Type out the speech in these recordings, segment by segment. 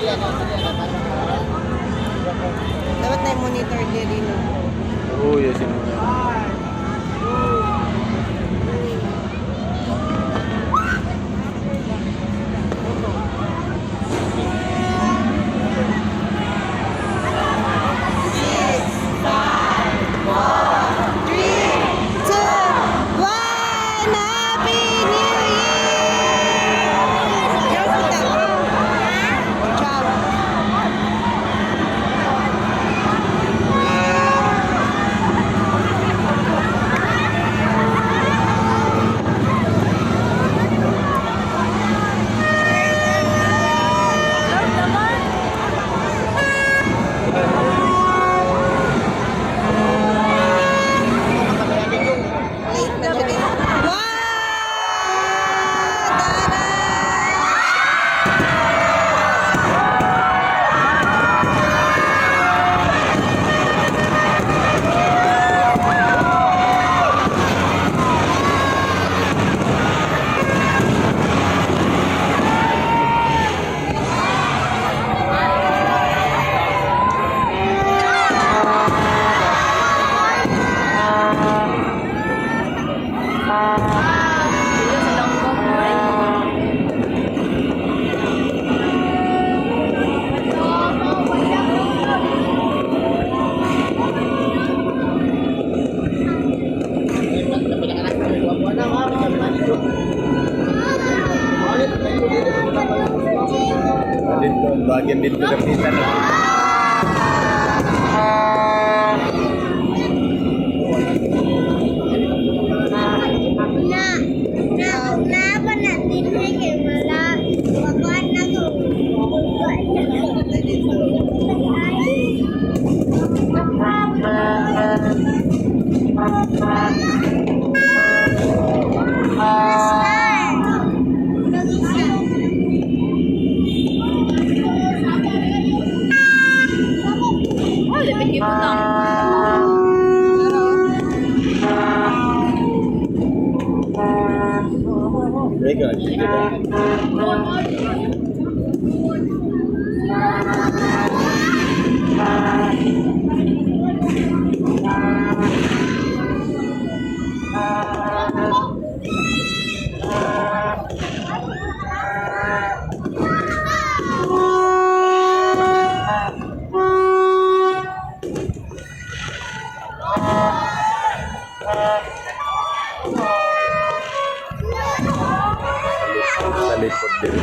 Dapat na monitor diri no. Oh, yes, yun. Dito, bagian dito kapitan. Sa likod din.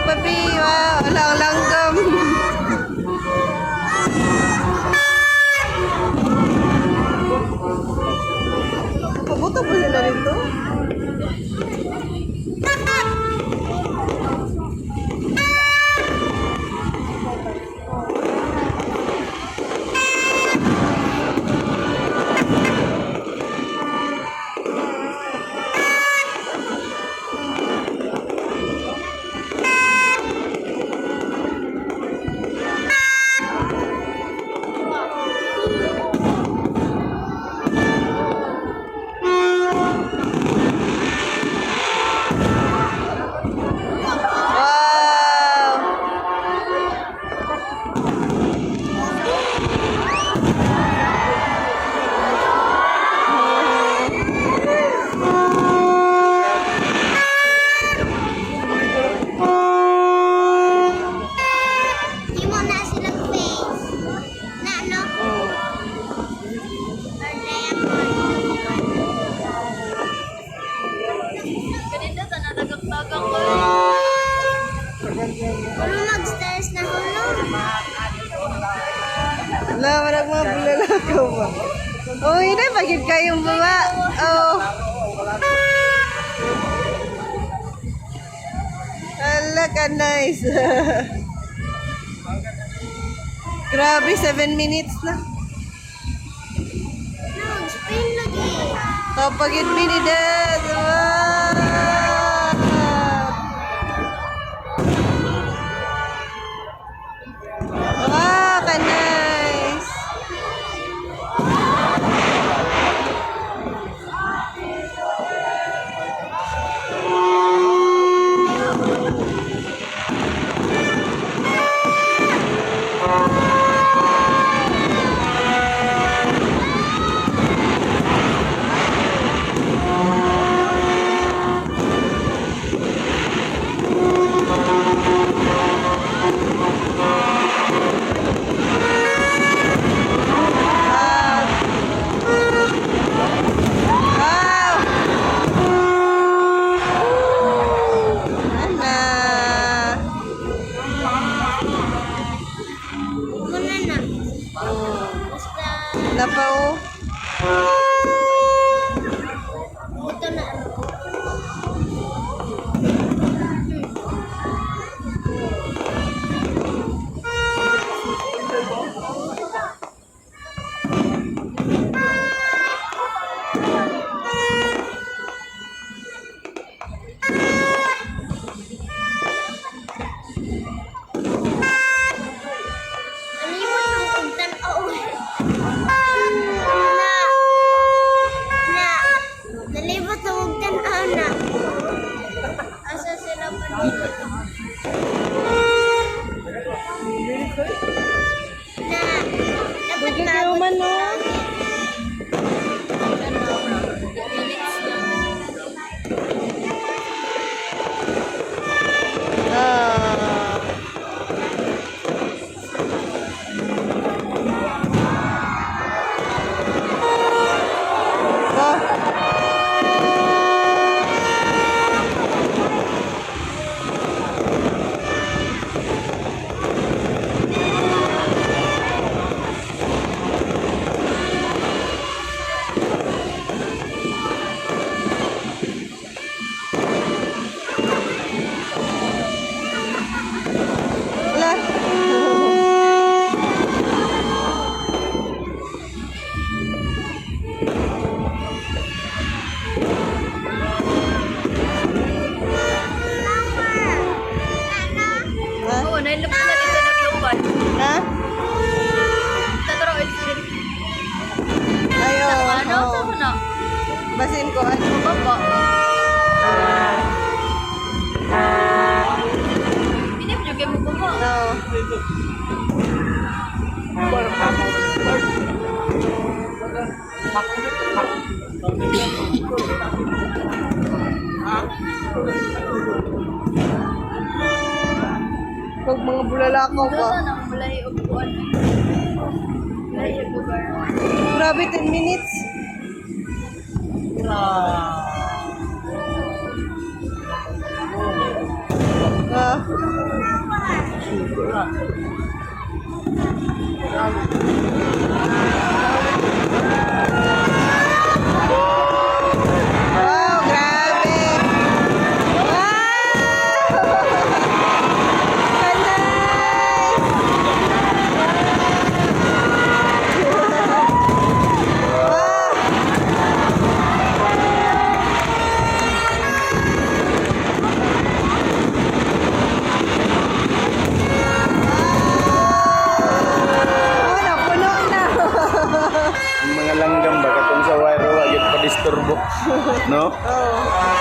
Papi, wow, walang langgam. Pabuto po sila rito. Wow! Di mo na silang face. Na ano? Ganito ka na tagag-tagang ko. Ano mag-stairs na hulo? Wala, wala mga bulalakaw ba? Oh, hindi, pagid kayong bunga. Oh. Hala ka, nice. Grabe, 7 minutes na. No, spin lagi. Kapagid minidad. Wow! Wow, ka nice. Wow! Ana. Muna na. Basta, Napa oh. ito na. Ano yung pagtan nalibot na huwag tanaw na. Asa sila pa dito? Na, dapat Bugay na. kayo man no. Ah. Oh. Wala. Ha? Oo, nailapit na dito naglupan. Ha? Tataro ilsin. Ayo. Ano? Oh. Saan mo na? Basin ko ano. Baba. Pinip nyo kayo mo baba. No. Pag mga bulalakaw Ito pa. na nang mulay upuan. Mulay yung lugar. Grabe, 10 minutes. Wow, grabe. Wow! Kanay! Oh, napuno na. Ang mga langgam ba katong sa wire wa gyud pa disturbo. No? Oh.